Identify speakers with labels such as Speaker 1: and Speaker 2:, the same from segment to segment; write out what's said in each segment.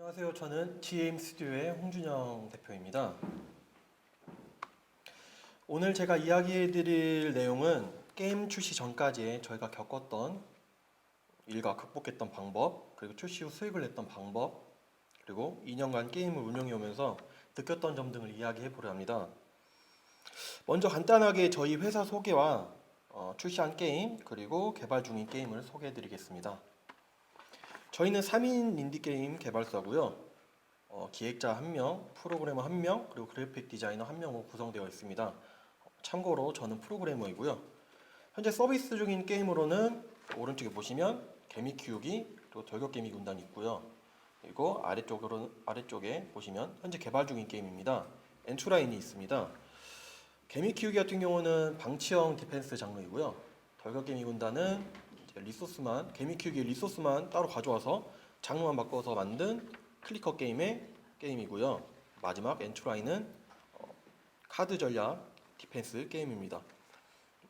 Speaker 1: 안녕하세요. 저는 GM 스튜디오의 홍준영 대표입니다. 오늘 제가 이야기해 드릴 내용은 게임 출시 전까지 저희가 겪었던 일과 극복했던 방법, 그리고 출시 후 수익을 냈던 방법, 그리고 2년간 게임을 운영해 오면서 느꼈던 점 등을 이야기해 보려 합니다. 먼저 간단하게 저희 회사 소개와 출시한 게임, 그리고 개발 중인 게임을 소개해 드리겠습니다. 저희는 3인 인디게임 개발사고요. 기획자 1명, 프로그래머 1명, 그리고 그래픽 디자이너 1명으로 구성되어 있습니다. 참고로 저는 프로그래머이고요. 현재 서비스 중인 게임으로는 오른쪽에 보시면 개미 키우기, 그리고 돌격개미 군단이 있고요. 그리고 아래쪽에 보시면 현재 개발 중인 게임입니다. 엔투라인이 있습니다. 개미 키우기 같은 경우는 방치형 디펜스 장르이고요. 돌격개미 군단은 개미 키우기 리소스만 따로 가져와서 장르만 바꿔서 만든 클리커 게임이고요. 마지막 엔투라인은 카드 전략 디펜스 게임입니다.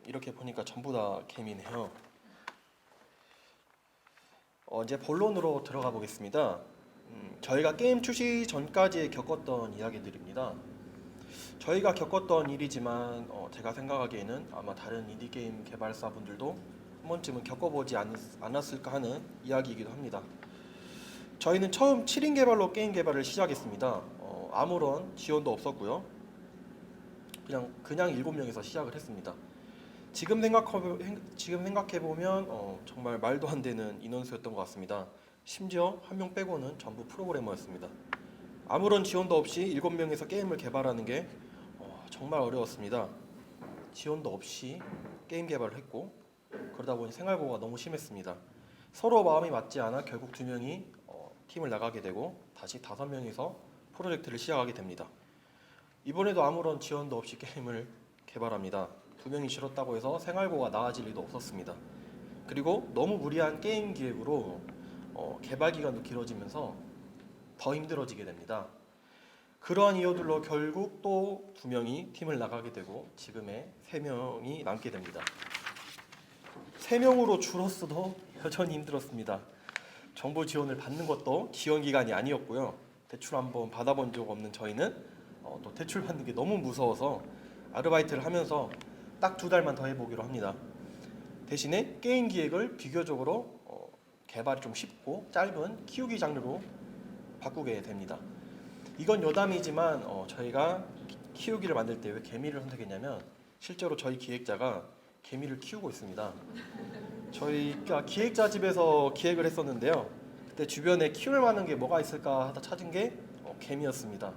Speaker 1: 이렇게 보니까 전부 다 개미네요. 이제 본론으로 들어가 보겠습니다. 저희가 게임 출시 전까지 겪었던 이야기들입니다. 저희가 겪었던 일이지만 제가 생각하기에는 아마 다른 인디게임 개발사분들도 한 번쯤은 겪어보지 않았을까 하는 이야기이기도 합니다. 저희는 처음 7인 개발로 게임 개발을 시작했습니다. 아무런 지원도 없었고요. 그냥 7명에서 시작을 했습니다. 지금 생각해보면 정말 말도 안 되는 인원수였던 것 같습니다. 심지어 한 명 빼고는 전부 프로그래머였습니다. 아무런 지원도 없이 7명에서 게임을 개발하는 게 정말 어려웠습니다. 지원도 없이 게임 개발을 했고, 그러다 보니 생활고가 너무 심했습니다. 서로 마음이 맞지 않아 결국 2명이 팀을 나가게 되고 다시 5명이서 프로젝트를 시작하게 됩니다. 이번에도 아무런 지원도 없이 게임을 개발합니다. 2명이 싫었다고 해서 생활고가 나아질 리도 없었습니다. 그리고 너무 무리한 게임 기획으로 개발 기간도 길어지면서 더 힘들어지게 됩니다. 그러한 이유들로 결국 또 2명이 팀을 나가게 되고 지금의 3명이 남게 됩니다. 3명으로 줄었어도 여전히 힘들었습니다. 정부 지원을 받는 것도 지원 기간이 아니었고요. 대출 한번 받아본 적 없는 저희는 또 대출 받는 게 너무 무서워서 아르바이트를 하면서 딱 2달만 더 해보기로 합니다. 대신에 게임 기획을 비교적으로 개발이 좀 쉽고 짧은 키우기 장르로 바꾸게 됩니다. 이건 여담이지만 저희가 키우기를 만들 때 왜 개미를 선택했냐면 실제로 저희 기획자가 개미를 키우고 있습니다. 저희가 기획자 집에서 기획을 했었는데요. 그때 주변에 키울 만한 게 뭐가 있을까 하다 찾은 게 개미였습니다.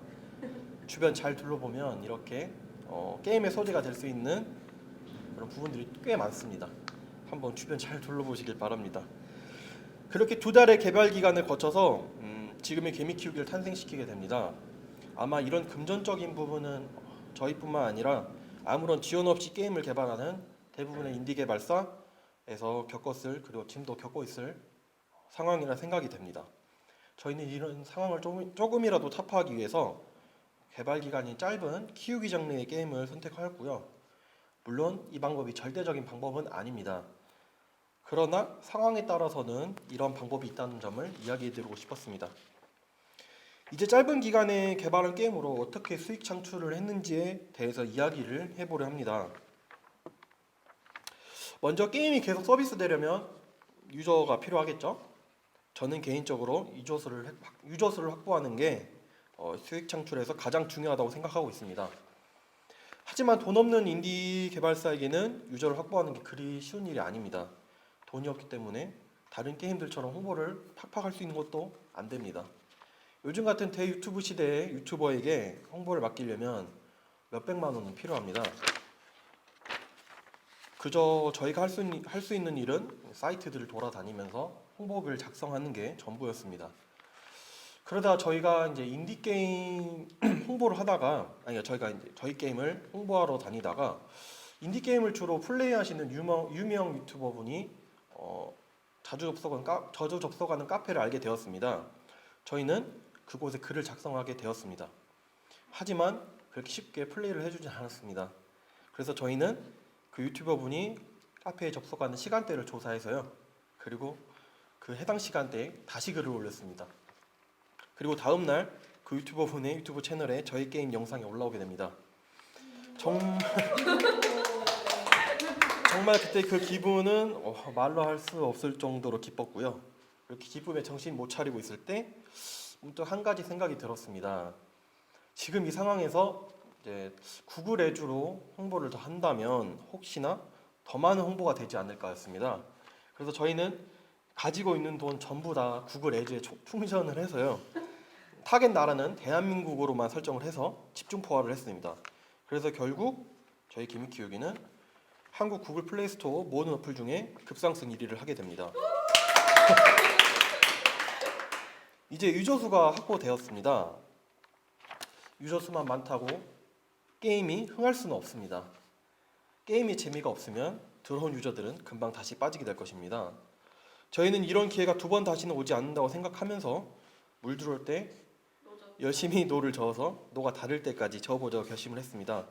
Speaker 1: 주변 잘 둘러보면 이렇게 게임의 소재가 될 수 있는 그런 부분들이 꽤 많습니다. 한번 주변 잘 둘러보시길 바랍니다. 그렇게 2달의 개발 기간을 거쳐서 지금의 개미 키우기를 탄생시키게 됩니다. 아마 이런 금전적인 부분은 저희뿐만 아니라 아무런 지원 없이 게임을 개발하는 대부분의 인디 개발사에서 겪었을, 그리고 지금도 겪고 있을 상황이라 생각이 됩니다. 저희는 이런 상황을 조금이라도 타파하기 위해서 개발 기간이 짧은 키우기 장르의 게임을 선택하였고요. 물론 이 방법이 절대적인 방법은 아닙니다. 그러나 상황에 따라서는 이런 방법이 있다는 점을 이야기해드리고 싶었습니다. 이제 짧은 기간에 개발한 게임으로 어떻게 수익 창출을 했는지에 대해서 이야기를 해보려 합니다. 먼저 게임이 계속 서비스되려면 유저가 필요하겠죠. 저는 개인적으로 유저수를 확보하는 게 수익 창출에서 가장 중요하다고 생각하고 있습니다. 하지만 돈 없는 인디 개발사에게는 유저를 확보하는 게 그리 쉬운 일이 아닙니다. 돈이 없기 때문에 다른 게임들처럼 홍보를 팍팍 할 수 있는 것도 안 됩니다. 요즘 같은 대유튜브 시대의 유튜버에게 홍보를 맡기려면 몇백만 원은 필요합니다. 그저 저희가 할 수 있는 일은 사이트들을 돌아다니면서 홍보글 작성하는 게 전부였습니다. 그러다 저희가 이제 인디 게임 홍보를 하다가 저희 게임을 홍보하러 다니다가 인디 게임을 주로 플레이하시는 유명 유튜버분이 자주 접속하는 카페를 알게 되었습니다. 저희는 그곳에 글을 작성하게 되었습니다. 하지만 그렇게 쉽게 플레이를 해주지 않았습니다. 그래서 저희는 그 유튜버 분이 카페에 접속하는 시간대를 조사해서요. 그리고 그 해당 시간대에 다시 글을 올렸습니다. 그리고 다음날 그 유튜버분의 유튜브 채널에 저희 게임 영상이 올라오게 됩니다. 정말 그때 그 기분은 말로 할 수 없을 정도로 기뻤고요. 이렇게 기쁨에 정신 못 차리고 있을 때 문득 한 가지 생각이 들었습니다. 지금 이 상황에서 이제 구글 에듀로 홍보를 더 한다면 혹시나 더 많은 홍보가 되지 않을까였습니다. 그래서 저희는 가지고 있는 돈 전부 다 구글 에듀에 충전을 해서요. 타겟 나라는 대한민국으로만 설정을 해서 집중 포화를 했습니다. 그래서 결국 저희 기믹키우기는 한국 구글 플레이 스토어 모든 어플 중에 급상승 1위를 하게 됩니다. 이제 유저 수가 확보되었습니다. 유저 수만 많다고 게임이 흥할 수는 없습니다. 게임이 재미가 없으면 들어온 유저들은 금방 다시 빠지게 될 것입니다. 저희는 이런 기회가 두 번 다시는 오지 않는다고 생각하면서 물 들어올 때 열심히 노를 저어서 노가 다를 때까지 저어보자고 결심을 했습니다.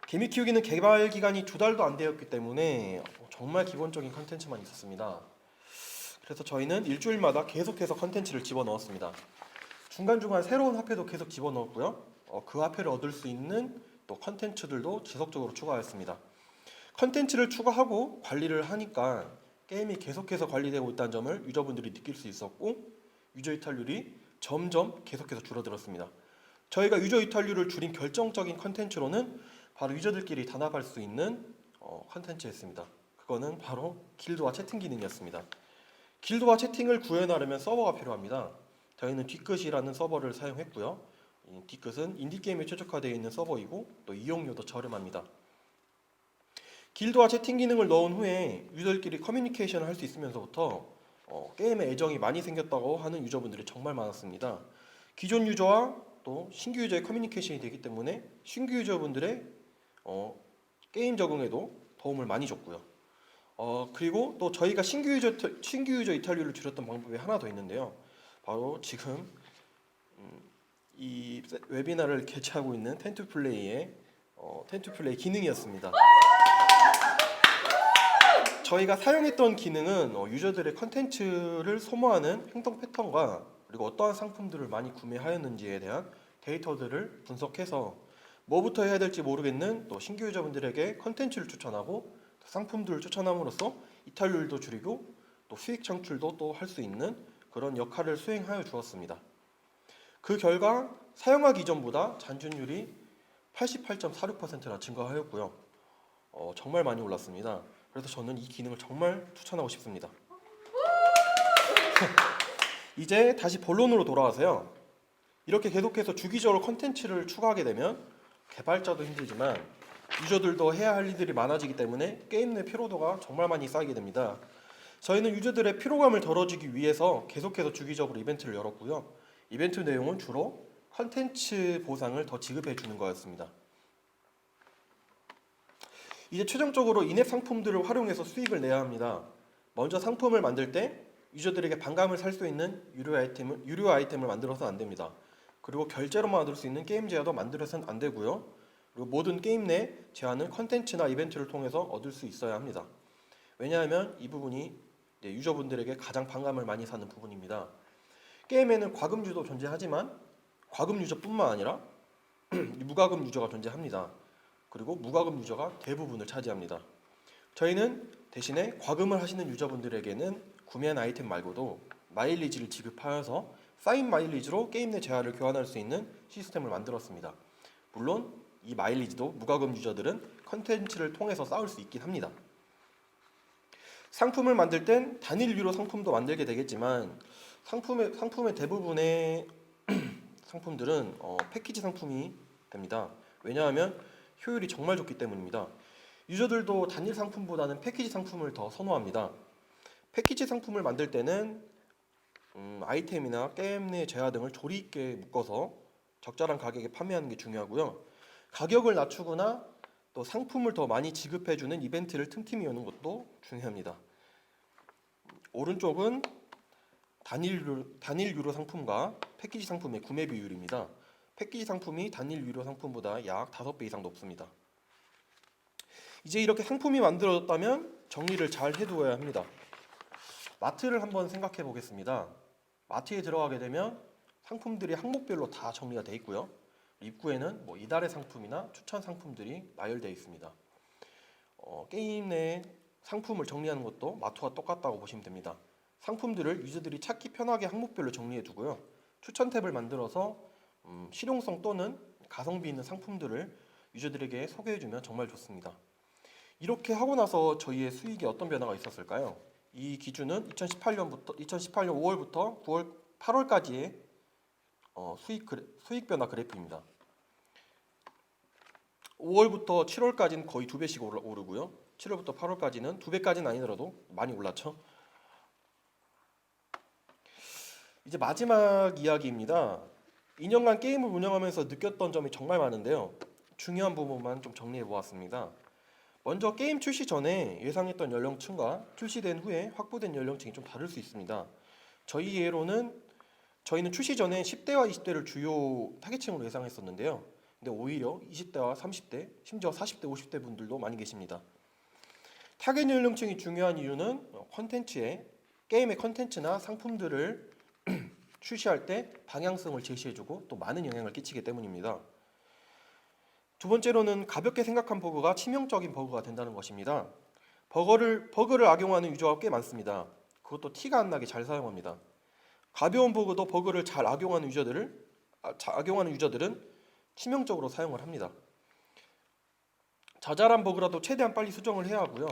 Speaker 1: 개미 키우기는 개발 기간이 2달도 안 되었기 때문에 정말 기본적인 컨텐츠만 있었습니다. 그래서 저희는 일주일마다 계속해서 컨텐츠를 집어넣었습니다. 중간중간 새로운 화폐도 계속 집어넣었고요. 그 화폐를 얻을 수 있는 또 컨텐츠들도 지속적으로 추가하였습니다. 컨텐츠를 추가하고 관리를 하니까 게임이 계속해서 관리되고 있다는 점을 유저분들이 느낄 수 있었고 유저 이탈률이 점점 계속해서 줄어들었습니다. 저희가 유저 이탈률을 줄인 결정적인 컨텐츠로는 바로 유저들끼리 단합할 수 있는 컨텐츠였습니다. 그거는 바로 길드와 채팅 기능이었습니다. 길드와 채팅을 구현하려면 서버가 필요합니다. 저희는 뒤끝이라는 서버를 사용했고요. 이 뒤끝은 인디게임에 최적화되어 있는 서버이고 또 이용료도 저렴합니다. 길드와 채팅 기능을 넣은 후에 유저들끼리 커뮤니케이션을 할 수 있으면서부터 게임에 애정이 많이 생겼다고 하는 유저분들이 정말 많았습니다. 기존 유저와 또 신규 유저의 커뮤니케이션이 되기 때문에 신규 유저분들의 게임 적응에도 도움을 많이 줬고요. 그리고 또 저희가 신규 유저 이탈률을 줄였던 방법이 하나 더 있는데요. 바로 지금 이 웨비나를 개최하고 있는 텐투플레이의 텐투플레이 기능이었습니다. 저희가 사용했던 기능은 유저들의 컨텐츠를 소모하는 행동 패턴과 그리고 어떠한 상품들을 많이 구매하였는지에 대한 데이터들을 분석해서 뭐부터 해야 될지 모르겠는 또 신규 유저분들에게 컨텐츠를 추천하고 상품들을 추천함으로써 이탈률도 줄이고 또 수익 창출도 또 할 수 있는 그런 역할을 수행하여 주었습니다. 그 결과 사용하기 이전보다 잔존율이 88.46%나 증가하였고요. 정말 많이 올랐습니다. 그래서 저는 이 기능을 정말 추천하고 싶습니다. 이제 다시 본론으로 돌아와서요. 이렇게 계속해서 주기적으로 컨텐츠를 추가하게 되면 개발자도 힘들지만 유저들도 해야 할 일들이 많아지기 때문에 게임 내 피로도가 정말 많이 쌓이게 됩니다. 저희는 유저들의 피로감을 덜어주기 위해서 계속해서 주기적으로 이벤트를 열었고요. 이벤트 내용은 주로 컨텐츠 보상을 더 지급해 주는 거였습니다. 이제 최종적으로 인앱 상품들을 활용해서 수익을 내야 합니다. 먼저 상품을 만들 때 유저들에게 반감을 살 수 있는 유료 아이템을 만들어서는 안 됩니다. 그리고 결제로만 얻을 수 있는 게임 제한도 만들어서는 안 되고요. 그리고 모든 게임 내 제한은 컨텐츠나 이벤트를 통해서 얻을 수 있어야 합니다. 왜냐하면 이 부분이 유저분들에게 가장 반감을 많이 사는 부분입니다. 게임에는 과금 유저도 존재하지만 과금 유저뿐만 아니라 무과금 유저가 존재합니다. 그리고 무과금 유저가 대부분을 차지합니다. 저희는 대신에 과금을 하시는 유저분들에게는 구매한 아이템 말고도 마일리지를 지급하여서 쌓인 마일리지로 게임 내 재화를 교환할 수 있는 시스템을 만들었습니다. 물론 이 마일리지도 무과금 유저들은 컨텐츠를 통해서 쌓을 수 있긴 합니다. 상품을 만들 땐 단일 유료 상품도 만들게 되겠지만 상품의 대부분의 상품들은 패키지 상품이 됩니다. 왜냐하면 효율이 정말 좋기 때문입니다. 유저들도 단일 상품보다는 패키지 상품을 더 선호합니다. 패키지 상품을 만들 때는 아이템이나 게임 내 재화 등을 조리 있게 묶어서 적절한 가격에 판매하는 게 중요하고요. 가격을 낮추거나 또 상품을 더 많이 지급해주는 이벤트를 틈틈이 여는 것도 중요합니다. 오른쪽은 단일 유료 상품과 패키지 상품의 구매 비율입니다. 패키지 상품이 단일 유료 상품보다 약 5배 이상 높습니다. 이제 이렇게 상품이 만들어졌다면 정리를 잘 해두어야 합니다. 마트를 한번 생각해 보겠습니다. 마트에 들어가게 되면 상품들이 항목별로 다 정리가 되어 있고요. 입구에는 뭐 이달의 상품이나 추천 상품들이 나열되어 있습니다. 게임 내 상품을 정리하는 것도 마트와 똑같다고 보시면 됩니다. 상품들을 유저들이 찾기 편하게 항목별로 정리해 두고요. 추천 탭을 만들어서 실용성 또는 가성비 있는 상품들을 유저들에게 소개해주면 정말 좋습니다. 이렇게 하고 나서 저희의 수익에 어떤 변화가 있었을까요? 이 기준은 2018년 5월부터 8월까지의 수익 변화 그래프입니다. 5월부터 7월까지는 거의 2배씩 오르고요. 7월부터 8월까지는 2배까지는 아니더라도 많이 올랐죠. 이제 마지막 이야기입니다. 2년간 게임을 운영하면서 느꼈던 점이 정말 많은데요. 중요한 부분만 좀 정리해 보았습니다. 먼저 게임 출시 전에 예상했던 연령층과 출시된 후에 확보된 연령층이 좀 다를 수 있습니다. 저희는 출시 전에 10대와 20대를 주요 타겟층으로 예상했었는데요. 근데 오히려 20대와 30대, 심지어 40대, 50대 분들도 많이 계십니다. 타겟 연령층이 중요한 이유는 게임의 컨텐츠나 상품들을 출시할 때 방향성을 제시해주고 또 많은 영향을 끼치기 때문입니다. 두 번째로는 가볍게 생각한 버그가 치명적인 버그가 된다는 것입니다. 버그를 악용하는 유저가 꽤 많습니다. 그것도 티가 안 나게 잘 사용합니다. 가벼운 버그도 버그를 잘 악용하는 유저들은 치명적으로 사용을 합니다. 자잘한 버그라도 최대한 빨리 수정을 해야 하고요.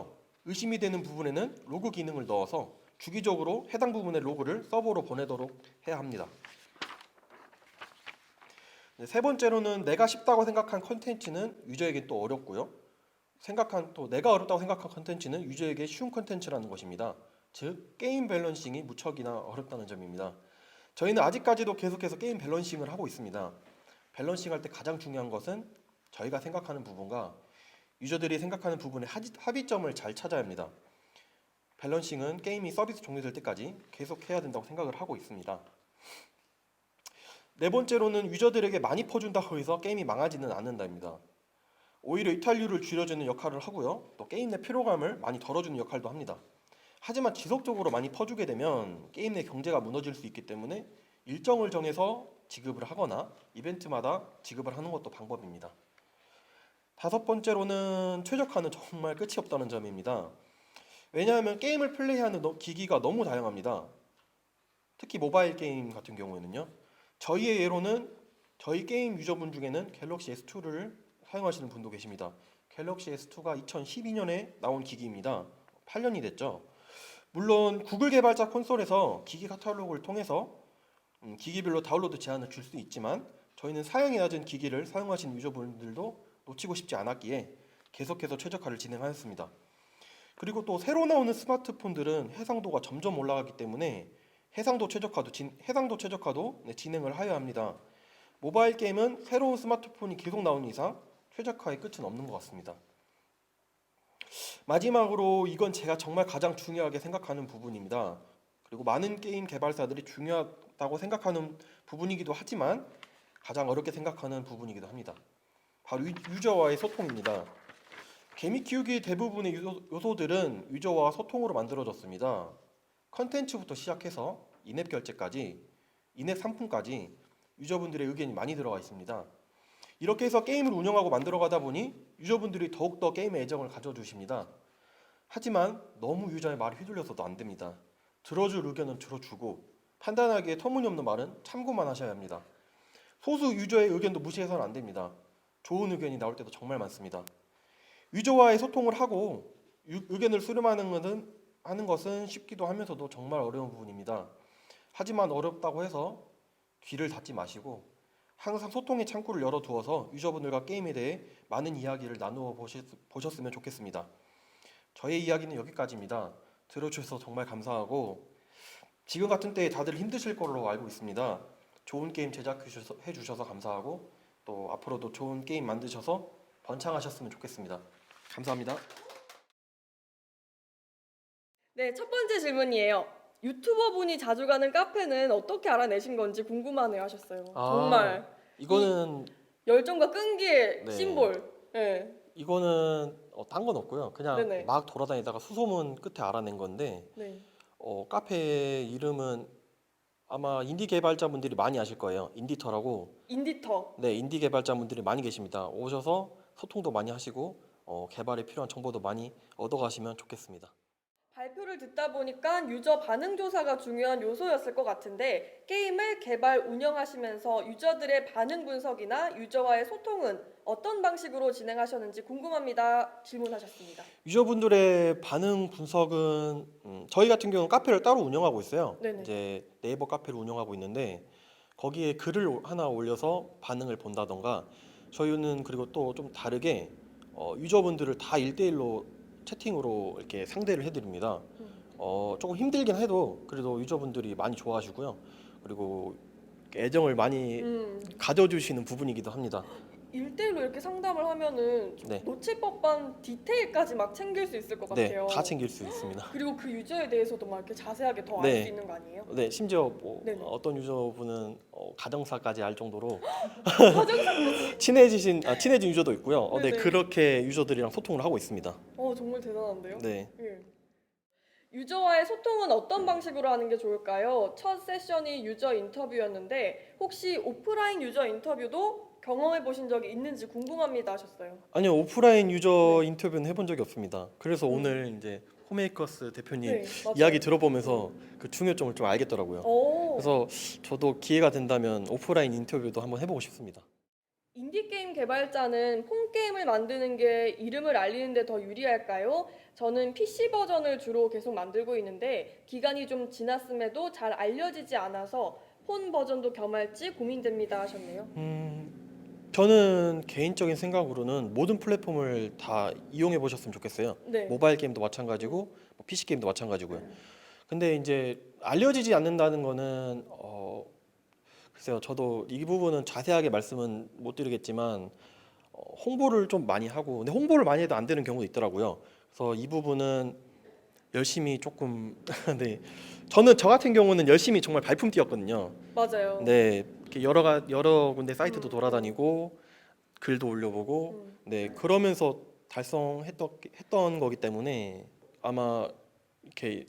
Speaker 1: 의심이 되는 부분에는 로그 기능을 넣어서 주기적으로 해당 부분의 로그를 서버로 보내도록 해야 합니다. 세 번째로는 내가 쉽다고 생각한 컨텐츠는 유저에게 또 어렵고요. 내가 어렵다고 생각한 컨텐츠는 유저에게 쉬운 컨텐츠라는 것입니다. 즉 게임 밸런싱이 무척이나 어렵다는 점입니다. 저희는 아직까지도 계속해서 게임 밸런싱을 하고 있습니다. 밸런싱 할 때 가장 중요한 것은 저희가 생각하는 부분과 유저들이 생각하는 부분의 합의점을 잘 찾아야 합니다. 밸런싱은 게임이 서비스 종료될 때까지 계속 해야 된다고 생각을 하고 있습니다. 네 번째로는 유저들에게 많이 퍼준다고 해서 게임이 망하지는 않는다입니다. 오히려 이탈률을 줄여주는 역할을 하고요. 또 게임 내 피로감을 많이 덜어주는 역할도 합니다. 하지만 지속적으로 많이 퍼주게 되면 게임 내 경제가 무너질 수 있기 때문에 일정을 정해서 지급을 하거나 이벤트마다 지급을 하는 것도 방법입니다. 다섯 번째로는 최적화는 정말 끝이 없다는 점입니다. 왜냐하면 게임을 플레이하는 기기가 너무 다양합니다. 특히 모바일 게임 같은 경우에는요. 저희의 예로는 저희 게임 유저분 중에는 갤럭시 S2를 사용하시는 분도 계십니다. 갤럭시 S2가 2012년에 나온 기기입니다. 8년이 됐죠. 물론 구글 개발자 콘솔에서 기기 카탈로그를 통해서 기기별로 다운로드 제한을 줄 수 있지만 저희는 사양이 낮은 기기를 사용하시는 유저분들도 놓치고 싶지 않았기에 계속해서 최적화를 진행하였습니다. 그리고 또 새로 나오는 스마트폰들은 해상도가 점점 올라가기 때문에 해상도 최적화도 진행을 하여야 합니다. 모바일 게임은 새로운 스마트폰이 계속 나오는 이상 최적화의 끝은 없는 것 같습니다. 마지막으로 이건 제가 정말 가장 중요하게 생각하는 부분입니다. 그리고 많은 게임 개발사들이 중요하다고 생각하는 부분이기도 하지만 가장 어렵게 생각하는 부분이기도 합니다. 바로 유저와의 소통입니다. 개미 키우기 대부분의 요소들은 유저와 소통으로 만들어졌습니다. 컨텐츠부터 시작해서 인앱 결제까지, 인앱 상품까지 유저분들의 의견이 많이 들어가 있습니다. 이렇게 해서 게임을 운영하고 만들어가다 보니 유저분들이 더욱더 게임에 애정을 가져주십니다. 하지만 너무 유저의 말에 휘둘려서도 안 됩니다. 들어줄 의견은 들어주고 판단하기에 터무니없는 말은 참고만 하셔야 합니다. 소수 유저의 의견도 무시해서는 안 됩니다. 좋은 의견이 나올 때도 정말 많습니다. 유저와의 소통을 하고 의견을 수렴하는 것은 쉽기도 하면서도 정말 어려운 부분입니다. 하지만 어렵다고 해서 귀를 닫지 마시고 항상 소통의 창구를 열어두어서 유저분들과 게임에 대해 많은 이야기를 나누어 보셨으면 좋겠습니다. 저의 이야기는 여기까지입니다. 들어주셔서 정말 감사하고 지금 같은 때에 다들 힘드실 걸로 알고 있습니다. 좋은 게임 제작해 주셔서 감사하고 또 앞으로도 좋은 게임 만드셔서 번창하셨으면 좋겠습니다. 감사합니다.
Speaker 2: 네, 첫 번째 질문이에요. 유튜버 분이 자주 가는 카페는 어떻게 알아내신 건지 궁금하네요 하셨어요. 정말
Speaker 1: 이거는
Speaker 2: 열정과 끈기의
Speaker 1: 네.
Speaker 2: 심볼. 네.
Speaker 1: 이거는 딴 건 없고요. 그냥
Speaker 2: 네네.
Speaker 1: 막 돌아다니다가 수소문 끝에 알아낸 건데
Speaker 2: 네.
Speaker 1: 카페 이름은 아마 인디 개발자분들이 많이 아실 거예요. 인디터라고.
Speaker 2: 인디터.
Speaker 1: 네, 인디 개발자분들이 많이 계십니다. 오셔서 소통도 많이 하시고 개발에 필요한 정보도 많이 얻어가시면 좋겠습니다.
Speaker 2: 발표를 듣다 보니까 유저 반응 조사가 중요한 요소였을 것 같은데 게임을 개발 운영하시면서 유저들의 반응 분석이나 유저와의 소통은 어떤 방식으로 진행하셨는지 궁금합니다. 질문하셨습니다.
Speaker 1: 유저분들의 반응 분석은 저희 같은 경우는 카페를 따로 운영하고 있어요.
Speaker 2: 네네.
Speaker 1: 이제 네이버 카페를 운영하고 있는데 거기에 글을 하나 올려서 반응을 본다던가 저희는 그리고 또 좀 다르게 유저분들을 다 1대1로 채팅으로 이렇게 상대를 해드립니다. 조금 힘들긴 해도 그래도 유저분들이 많이 좋아하시고요. 그리고 애정을 많이 가져주시는 부분이기도 합니다.
Speaker 2: 1대1로 이렇게 상담을 하면은 좀
Speaker 1: 네.
Speaker 2: 놓칠 법한 디테일까지 막 챙길 수 있을 것
Speaker 1: 네,
Speaker 2: 같아요.
Speaker 1: 다 챙길 수 있습니다.
Speaker 2: 그리고 그 유저에 대해서도 막 이렇게 자세하게 더 알
Speaker 1: 네.
Speaker 2: 수 있는 거 아니에요?
Speaker 1: 네, 심지어 뭐
Speaker 2: 네네.
Speaker 1: 어떤 유저분은 가정사까지 알 정도로
Speaker 2: 가정사까지.
Speaker 1: 친해진 유저도 있고요. 네,
Speaker 2: 네네.
Speaker 1: 그렇게 유저들이랑 소통을 하고 있습니다.
Speaker 2: 정말 대단한데요?
Speaker 1: 네.
Speaker 2: 예. 유저와의 소통은 어떤 방식으로 하는 게 좋을까요? 첫 세션이 유저 인터뷰였는데 혹시 오프라인 유저 인터뷰도 경험해 보신 적이 있는지 궁금합니다 하셨어요.
Speaker 1: 아니요, 오프라인 유저
Speaker 2: 네.
Speaker 1: 인터뷰는 해본 적이 없습니다. 그래서 오늘 이제 홈메이커스 대표님
Speaker 2: 네, 맞아요.
Speaker 1: 이야기 들어보면서 그 중요점을 좀 알겠더라고요. 그래서 저도 기회가 된다면 오프라인 인터뷰도 한번 해보고 싶습니다.
Speaker 2: 인디게임 개발자는 폰게임을 만드는 게 이름을 알리는 데 더 유리할까요? 저는 PC 버전을 주로 계속 만들고 있는데 기간이 좀 지났음에도 잘 알려지지 않아서 폰 버전도 겸할지 고민됩니다 하셨네요.
Speaker 1: 저는 개인적인 생각으로는 모든 플랫폼을 다 이용해 보셨으면 좋겠어요.
Speaker 2: 네.
Speaker 1: 모바일 게임도 마찬가지고 뭐 PC 게임도 마찬가지고요. 근데 이제 알려지지 않는다는 거는 글쎄요. 저도 이 부분은 자세하게 말씀은 못 드리겠지만 홍보를 좀 많이 하고 근데 홍보를 많이 해도 안 되는 경우도 있더라고요. 그래서 이 부분은 열심히 조금 네. 저 같은 경우는 열심히 정말 발품 뛰었거든요.
Speaker 2: 맞아요.
Speaker 1: 네. 이렇게 여러 군데 사이트도 돌아다니고 글도 올려보고 네. 그러면서 달성했던 거기 때문에 아마 이렇게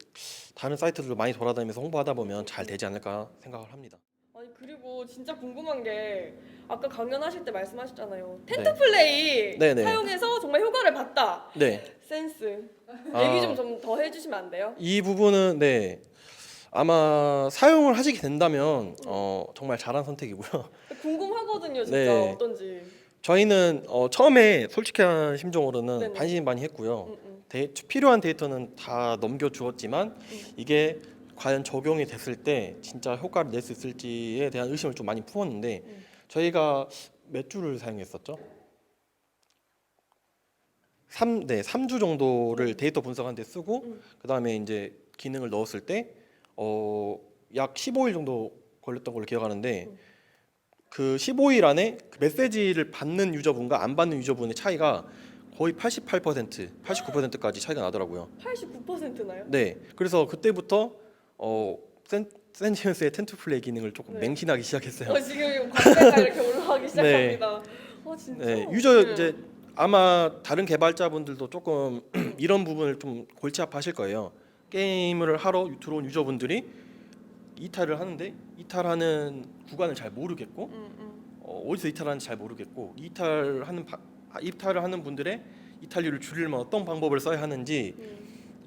Speaker 1: 다른 사이트들도 많이 돌아다니면서 홍보하다 보면 잘 되지 않을까 생각을 합니다.
Speaker 2: 아니 그리고 진짜 궁금한 게 아까 강연하실 때 말씀하셨잖아요.
Speaker 1: 네.
Speaker 2: 텐트 플레이
Speaker 1: 네네.
Speaker 2: 사용해서 정말 효과를 봤다.
Speaker 1: 네.
Speaker 2: 센스.
Speaker 1: 아.
Speaker 2: 얘기 좀 더 해주시면 안 돼요?
Speaker 1: 이 부분은 네. 아마 사용을 하시게 된다면 정말 잘한 선택이고요.
Speaker 2: 궁금하거든요, 진짜
Speaker 1: 네.
Speaker 2: 어떤지.
Speaker 1: 저희는 처음에 솔직한 심정으로는
Speaker 2: 네네.
Speaker 1: 반신반의했고요. 필요한 데이터는 다 넘겨주었지만 이게 과연 적용이 됐을 때 진짜 효과를 낼 수 있을지에 대한 의심을 좀 많이 품었는데 저희가 몇 주를 사용했었죠? 3주 정도를 데이터 분석하는 데 쓰고 그다음에 이제 기능을 넣었을 때 약 15일 정도 걸렸던 걸로 기억하는데 그 15일 안에 그 메시지를 받는 유저분과 안 받는 유저분의 차이가 거의 88%, 89%까지 차이가 나더라고요.
Speaker 2: 89%나요?
Speaker 1: 네, 그래서 그때부터 센지언스의 텐트 플레이 기능을 조금
Speaker 2: 네.
Speaker 1: 맹신하기 시작했어요.
Speaker 2: 지금 광대가 이렇게 올라가기 시작합니다. 진짜?
Speaker 1: 네, 유저 이제 아마 다른 개발자분들도 조금 이런 부분을 좀 골치 아파하실 거예요. 게임을 하러 들어온 유저분들이 이탈을 하는데 이탈하는 구간을 잘 모르겠고 어디서 이탈하는지 잘 모르겠고 이탈을 하는 분들의 이탈률을 줄이려면 어떤 방법을 써야 하는지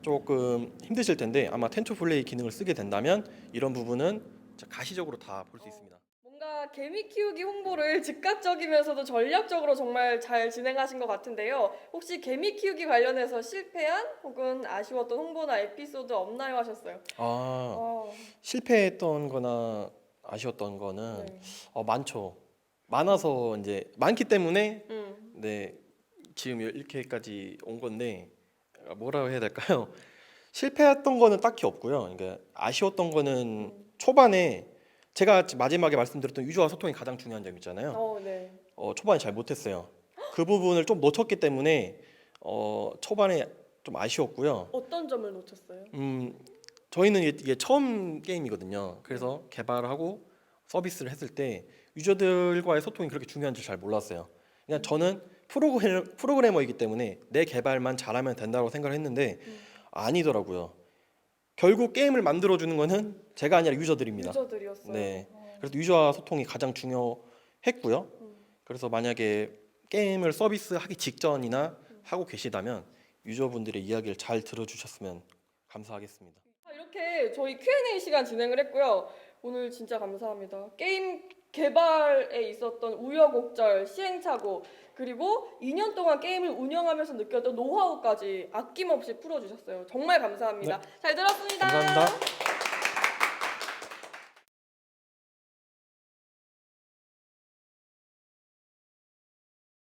Speaker 1: 조금 힘드실 텐데 아마 텐트 플레이 기능을 쓰게 된다면 이런 부분은 가시적으로 다 볼 수 있습니다.
Speaker 2: 뭔가 개미 키우기 홍보를 즉각적이면서도 전략적으로 정말 잘 진행하신 것 같은데요. 혹시 개미 키우기 관련해서 실패한 혹은 아쉬웠던 홍보나 에피소드 없나요 하셨어요.
Speaker 1: 실패했던 거나 아쉬웠던 거는
Speaker 2: 네.
Speaker 1: 많죠. 많아서 이제 많기 때문에 네, 지금 이렇게까지 온 건데 뭐라고 해야 될까요? 실패했던 거는 딱히 없고요. 그러니까 아쉬웠던 거는 초반에 제가 마지막에 말씀드렸던 유저와 소통이 가장 중요한 점 있잖아요.
Speaker 2: 네.
Speaker 1: 초반에 잘 못했어요. 그 부분을 좀 놓쳤기 때문에 초반에 좀 아쉬웠고요.
Speaker 2: 어떤 점을 놓쳤어요?
Speaker 1: 저희는 이게 처음 게임이거든요. 그래서 개발하고 서비스를 했을 때 유저들과의 소통이 그렇게 중요한 줄 잘 몰랐어요. 그냥 저는 프로그래머이기 때문에 내 개발만 잘하면 된다고 생각을 했는데 아니더라고요. 결국 게임을 만들어주는 거는 제가 아니라 유저들입니다.
Speaker 2: 유저들이었어요.
Speaker 1: 네. 그래서 유저와 소통이 가장 중요했고요. 그래서 만약에 게임을 서비스하기 직전이나 하고 계시다면 유저분들의 이야기를 잘 들어주셨으면 감사하겠습니다.
Speaker 2: 이렇게 저희 Q&A 시간 진행을 했고요. 오늘 진짜 감사합니다. 게임 개발에 있었던 우여곡절, 시행착오, 그리고 2년 동안 게임을 운영하면서 느꼈던 노하우까지 아낌없이 풀어주셨어요. 정말 감사합니다. 잘 들었습니다.
Speaker 1: 감사합니다.